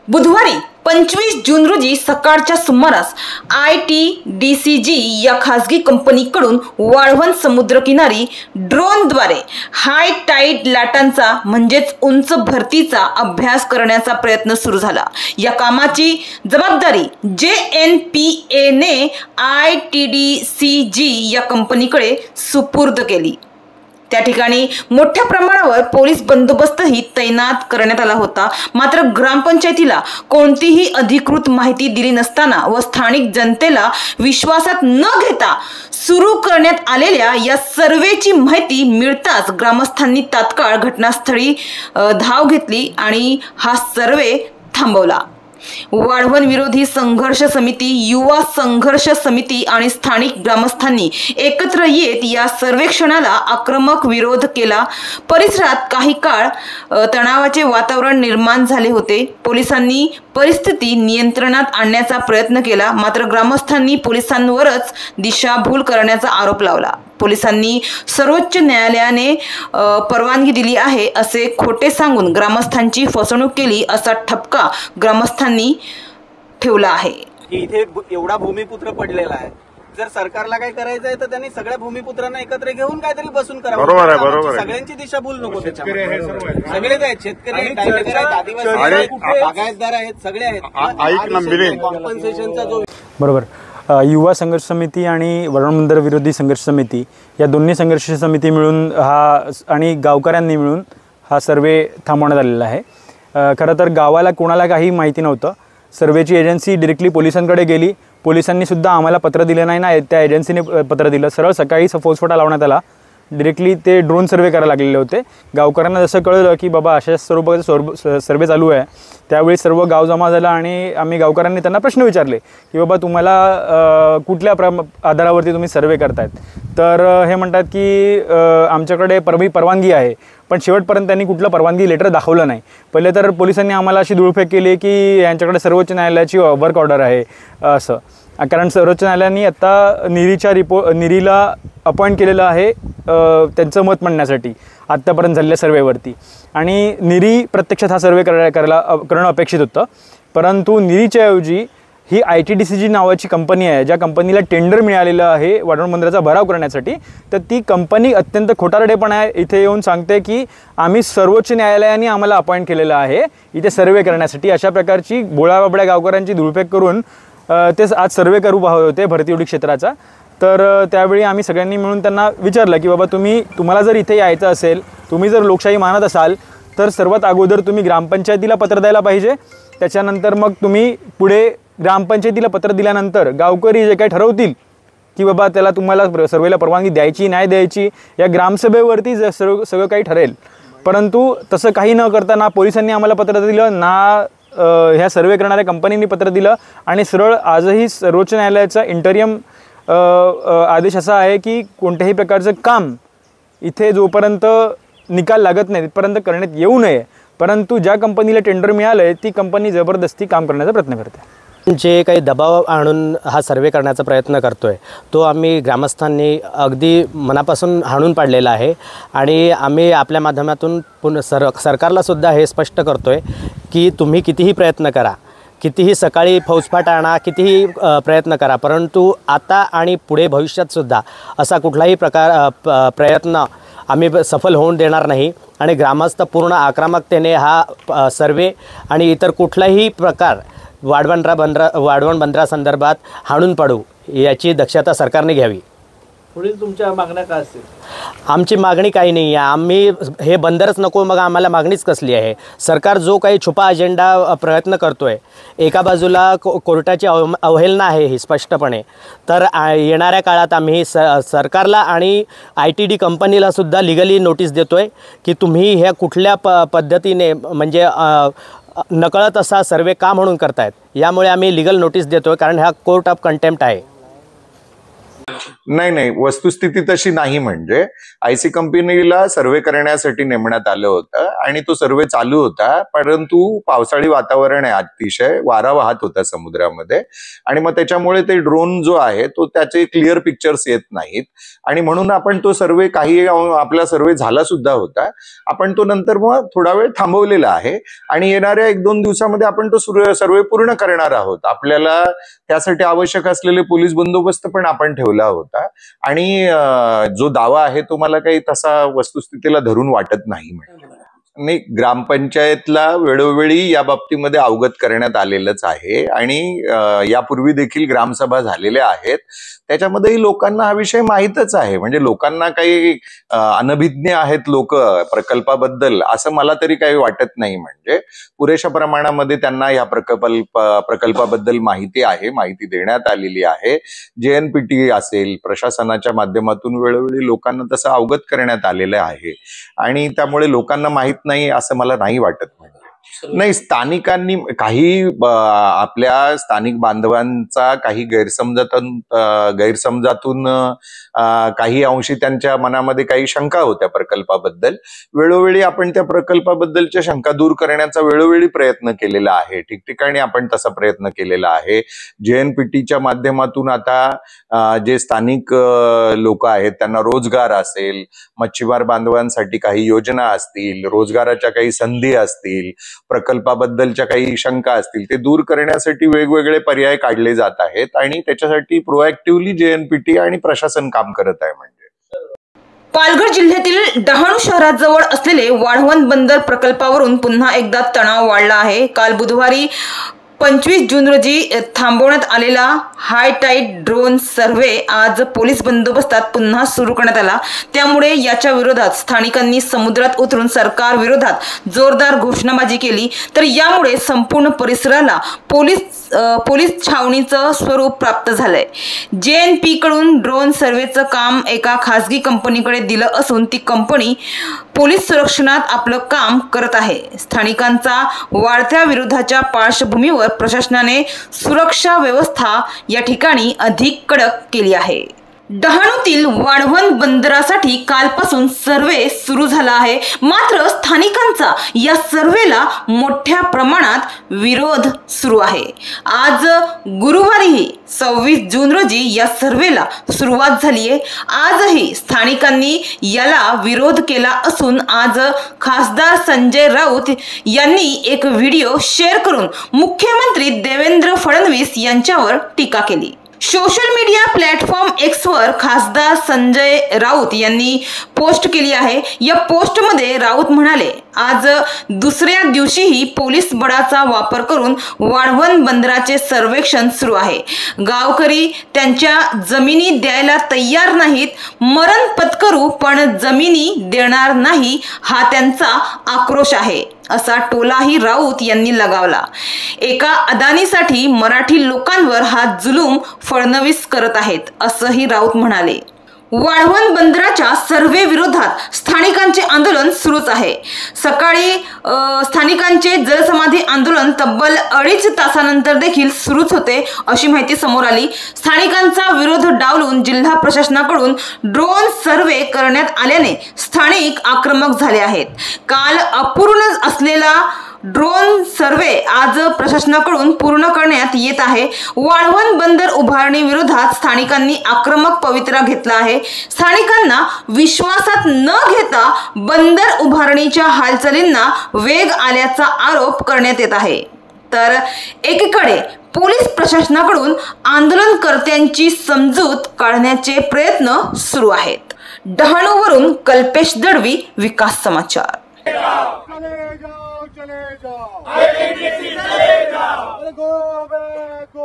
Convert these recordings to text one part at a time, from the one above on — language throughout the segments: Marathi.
बुधवारी 25 जून रोजी सकाळच्या सुमारास ITDCG या खासगी कंपनीकडून वाळवंट समुद्रकिनारी ड्रोनद्वारे हाय टाइड लाटांचा म्हणजेच उंच भरतीचा अभ्यास करण्याचा प्रयत्न सुरू झाला। या कामाची जबाबदारी JNPA ने ITDCG या कंपनीकडे सुपूर्द केली। त्या ठिकाणी मोठ्या प्रमाणावर पोलीस बंदोबस्तही तैनात करण्यात आला होता। मात्र ग्रामपंचायतीला कोणतीही अधिकृत माहिती दिली नसताना व स्थानिक जनतेला विश्वासात न घेता सुरू करण्यात आलेल्या या सर्वेची माहिती मिळताच ग्रामस्थांनी तात्काळ घटनास्थळी धाव घेतली आणि हा सर्वे थांबवला। वाळवंट विरोधी संघर्ष समिती, युवा संघर्ष समिती आणि स्थानिक ग्रामस्थांनी एकत्र येत या सर्वेक्षणाला आक्रमक विरोध केला। परिसरात काही काळ तणावाचे वातावरण निर्माण झाले होते। पोलिसांनी परिस्थिती नियंत्रणात आणण्याचा प्रयत्न केला, मात्र ग्रामस्थांनी पोलिसांवरच दिशाभूल करण्याचा आरोप लावला। पोलिसांनी सर्वोच्च न्यायालयाने परवानगी दिली आहे असे खोटे सांगून ग्रामस्थांची फसवणूक केली असा ठपका ग्रामस्थांनी ठेवला आहे। इथे एवढा भूमिपुत्र पडलेला आहे, जर सरकारला काय करायचं आहे तर त्यांनी सगळ्या भूमिपुत्रांना एकत्र घेऊन काहीतरी बसून करावं। बरोबर आहे। सगळ्यांची दिशाभूल नको। सगळेच आहेत, शेतकरी, आदिवासी, बागायतदार आहेत, सगळे आहेत। कॉम्पन्सेशनचा जो बरोबर युवा संघर्ष समिती आणि वाळवंट विरोधी संघर्ष समिती या दोन्ही संघर्ष समिती मिळून आणि गावकऱ्यांनी मिळून हा सर्वे थांबवण्यात आलेला आहे। खरं तर गावाला कोणाला काही माहिती नव्हतं। सर्वेची एजन्सी डायरेक्टली पोलिसांकडे गेली। पोलिसांनी सुद्धा आम्हाला पत्र दिलं नाही ना, त्या एजन्सीने पत्र दिलं। सरळ सकाळी फौजफाटा लावण्यात आला। डायरेक्टली ते ड्रोन सर्वे करायला लागलेले होते। गावकऱ्यांना जसं कळलं की बाबा अशा स्वरूपाचा सर्वे चालू आहे, त्यावेळी सर्व गाव जमा झाला आणि आम्ही गावकऱ्यांनी त्यांना प्रश्न विचारले की बाबा तुम्हाला कुठल्या आधारावरती तुम्ही सर्वे करतायत। तर हे म्हणतात की आमच्याकडे परवानगी आहे, पण शेवटपर्यंत त्यांनी कुठलं परवानगी लेटर दाखवलं नाही। पहिले तर पोलिसांनी आम्हाला अशी धुळफेक केली की यांच्याकडे सर्वोच्च न्यायालयाची वर्क ऑर्डर आहे असं, कारण सर्वोच्च न्यायालयाने आता निरीला अपॉइंट केलेलं आहे त्यांचं मत मांडण्यासाठी आत्तापर्यंत झालेल्या सर्वेवरती। आणि निरी प्रत्यक्षात हा सर्वे करणं अपेक्षित होतं, परंतु निरीच्या ऐवजी ही ITDCG नावाची कंपनी आहे, ज्या कंपनीला टेंडर मिळालेलं आहे वाळवंट बंदराचा भराव करण्यासाठी। तर ती कंपनी अत्यंत खोटारडेपणा आहे, इथे येऊन सांगते की आम्ही सर्वोच्च न्यायालयाने आम्हाला अपॉइंट केलेलं आहे इथे सर्वे करण्यासाठी। अशा प्रकारची बोळाबाबड्या गावकऱ्यांची धुळफेक करून ते आज सर्वे करू पाहत होते भरती उडी क्षेत्राचा। तर त्यावेळी आम्ही सगळ्यांनी मिळून त्यांना विचारलं की बाबा तुम्हाला जर इथे यायचं असेल, तुम्ही जर लोकशाही मानत असाल तर सर्वात अगोदर तुम्ही ग्रामपंचायतीला पत्र द्यायला पाहिजे। त्याच्यानंतर मग तुम्ही पुढे ग्रामपंचायतीला पत्र दिल्यानंतर गावकरी जे काही ठरवतील की बाबा तुम्हाला सर्वेला परवानगी द्यायची नाही द्यायची, या ग्रामसभेवरती सगळं काही ठरेल। परंतु तसं काही न करताना पोलिसांनी आम्हाला पत्र दिलं ना, ह्या सर्वे करणाऱ्या कंपनीने पत्र दिलं आणि सरळ आजही सर्वोच्च न्यायालयाचा इंटरियम आदेश असा आहे की कोणत्याही प्रकारचं काम इथे जोपर्यंत निकाल लागत नाही तिथपर्यंत करण्यात येऊ नये। परंतु ज्या कंपनीला टेंडर मिळालं आहे ती कंपनी जबरदस्ती काम करण्याचा प्रयत्न करते। जे काही दबाव आणून हा सर्वे करण्याचा प्रयत्न करतोय तो आम्ही ग्रामस्थांनी अगदी मनापासून हाणून पाडलेला आहे आणि आम्ही आपल्या माध्यमातून सरकारला सुद्धा हे स्पष्ट करतोय की तुम्ही कितीही प्रयत्न करा, कितीही सकाळी फौजफाटा आणा, कितीही प्रयत्न करा, परंतु आता आणि पुढे भविष्यातसुद्धा असा कुठलाही प्रयत्न आम्ही सफल होऊन देणार नाही आणि ग्रामस्थ पूर्ण आक्रमकतेने हा सर्वे आणि इतर कुठलाही प्रकार वाळवंट बंदरासंदर्भात हाणून पाडू याची दक्षता सरकारने घ्यावी। पुढील तुमच्या मागण्या काय असतील? आमची मागणी काही नाही आहे, आम्ही हे बंदरच नको, मग आम्हाला मागणीच कसली आहे? सरकार जो काही छुपा अजेंडा प्रयत्न करतोय, एका बाजूला कोर्टाची अवहेलना आहे ही स्पष्टपणे, तर येणाऱ्या काळात आम्ही सरकारला आणि ITD कंपनीला सुद्धा लिगली नोटीस देतोय की तुम्ही ह्या कुठल्या पद्धतीने म्हणजे नकळत असा सर्वे का म्हणून करतायत, यामुळे आम्ही लिगल नोटीस देतोय, कारण हा कोर्ट ऑफ कंटेम्प्ट आहे। नाही, वस्तुस्थिती तशी नाही. म्हणजे आयसी कंपनीला सर्व्हे करण्यासाठी नेमण्यात आलं होतं आणि तो सर्व्हे चालू होता, परंतु पावसाळी वातावरण आहे, अतिशय वारा वाहत होता समुद्रामध्ये आणि मग त्याच्यामुळे ते ड्रोन जो आहे तो त्याचे क्लिअर पिक्चर्स येत नाहीत आणि म्हणून आपण तो सर्व्हे आपला सर्व्हे झाला सुद्धा होता. आपण तो नंतर मग थोडा वेळ थांबवलेला आहे आणि येणाऱ्या 1-2 दिवसामध्ये आपण तो सर्व्हे पूर्ण करणार आहोत. आपल्याला त्यासाठी आवश्यक असलेले पोलीस बंदोबस्त पण आपण ठेवला होता आणि जो दावा आहे तो मला काही तसा वस्तुस्थितीला धरून वाटत नाही. नाही, ग्रामपंचायतला वेळोवेळी या बाबतीमध्ये अवगत करण्यात आलेलंच आहे आणि यापूर्वी देखील ग्रामसभा झालेल्या आहेत. त्याच्यामध्येही लोकांना हा विषय माहीतच आहे. म्हणजे लोकांना काही अनभिज्ञ आहेत लोक प्रकल्पाबद्दल असं मला तरी काही वाटत नाही. म्हणजे पुरेशा प्रमाणामध्ये त्यांना या प्रकल्पाबद्दल माहिती आहे, माहिती देण्यात आलेली आहे. JNPT असेल, प्रशासनाच्या माध्यमातून वेळोवेळी लोकांना तसं अवगत करण्यात आलेलं आहे आणि त्यामुळे लोकांना माहित नाही असं मला नाही वाटत. नाही, स्थानिकांनी काही आपल्या स्थानिक बांधवांचा काही गैरसमजातून काही अंशी त्यांच्या मनामध्ये काही शंका होत्या प्रकल्पाबद्दल. वेळोवेळी आपण त्या प्रकल्पाबद्दलच्या शंका दूर करण्याचा वेळोवेळी प्रयत्न केलेला आहे. ठिकठिकाणी आपण तसा प्रयत्न केलेला आहे. JNPTच्या माध्यमातून आता जे स्थानिक लोक आहेत त्यांना रोजगार असेल, मच्छीमार बांधवांसाठी काही योजना असतील, रोजगाराच्या काही संधी असतील, प्रकल्पाबद्दलच्या काही शंका असतील, ते दूर करण्यासाठी वेगवेगळे पर्याय काढले जात आहेत आणि त्याच्यासाठी प्रोएक्टिव्हली JNPT आणि प्रशासन काम करत आहे. म्हणजे पालघर जिल्ह्यातील डहाणू शहराजवळ असलेले वाढवण बंदर प्रकल्पावरून पुन्हा एकदा तणाव वाढला आहे. काल बुधवारी 25 जून रोजी थांबवण्यात आलेला हाय टाईड ड्रोन सर्व्हे आज पोलीस बंदोबस्तात पुन्हा सुरू करण्यात आला. त्यामुळे याच्या विरोधात स्थानिकांनी समुद्रात उतरून सरकार विरोधात जोरदार घोषणाबाजी केली. तर यामुळे संपूर्ण परिसराला पोलीस छावणीचं स्वरूप प्राप्त झालंय. JNP कडून ड्रोन सर्व्हेचं काम एका खासगी कंपनीकडे दिलं असून ती कंपनी पोलीस संरक्षणात आपलं काम करत आहे. स्थानिकांचा वाढत्या विरोधाच्या पार्श्वभूमीवर प्रशासनाने सुरक्षा व्यवस्था या ठिकाणी अधिक कडक केली आहे. डहाणूतील वाढवण बंदरासाठी कालपासून सर्व्हे सुरू झाला आहे. मात्र स्थानिकांचा या सर्व्हेला मोठ्या प्रमाणात विरोध सुरू आहे. आज गुरुवारीही 26 जून रोजी या सर्व्हेला सुरुवात झाली आहे. आजही स्थानिकांनी याला विरोध केला असून आज खासदार संजय राऊत यांनी एक व्हिडिओ शेअर करून मुख्यमंत्री देवेंद्र फडणवीस यांच्यावर टीका केली. सोशल मीडिया प्लॅटफॉर्म Xवर खासदार संजय राऊत यांनी पोस्ट केली आहे. या पोस्टमध्ये राऊत म्हणाले, आज दुसऱ्या दिवशीही पोलीस बळाचा वापर करून वाढवण बंदराचे सर्वेक्षण सुरू आहे. गावकरी त्यांच्या जमिनी द्यायला तयार नाहीत. मरण पत्करू पण जमिनी देणार नाही हा त्यांचा आक्रोश आहे, असा टोलाही राऊत यांनी लगावला. एका अदानीसाठी मराठी लोकांवर हा जुलूम फडणवीस करत आहेत, असंही राऊत म्हणाले. वाढवण बंदराच्या सर्व्हे विरोधात स्थानिकांचे आंदोलन सुरूच आहे. सकाळी स्थानिकांचे जलसमाधी आंदोलन तब्बल 2.5 तासानंतर देखील सुरूच होते, अशी माहिती समोर आली. स्थानिकांचा विरोध डावलून जिल्हा प्रशासनाकडून ड्रोन सर्व्हे करण्यात आल्याने स्थानिक आक्रमक झाले आहेत. काल अपूर्ण असलेला ड्रोन सर्व्हे आज प्रशासनाकडून पूर्ण करण्यात येत आहे. वाढवण बंदर उभारणी विरोधात स्थानिकांनी आक्रमक पवित्रा घेतला आहे. स्थानिकांना विश्वासात न घेता बंदर उभारणीच्या हालचालींना वेग आल्याचा आरोप करण्यात येत आहे. तर एकीकडे पोलीस प्रशासनाकडून आंदोलनकर्त्यांची समजूत काढण्याचे प्रयत्न सुरू आहेत. डहाणूवरून कल्पेश दळवी, विकास समाचार. चले जाओ आईटीडीसी चले जाओ go back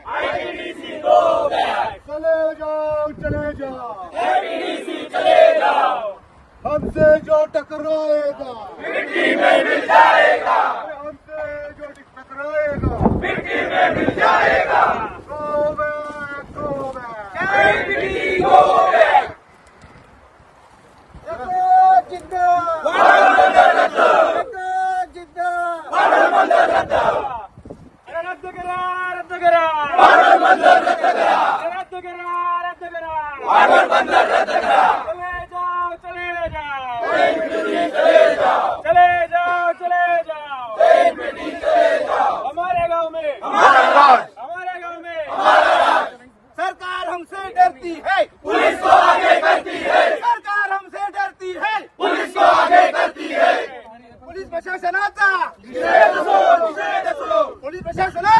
ITDC go back चले जाओ आईटीडीसी चले जाओ हमसे जो टकराएगा मिट्टी में मिल जाएगा हमसे जो टकराएगा मिट्टी में मिल जाएगा go back ITDC go back रद्द करा प्रशासनाचा पोलीस प्रशासनाचा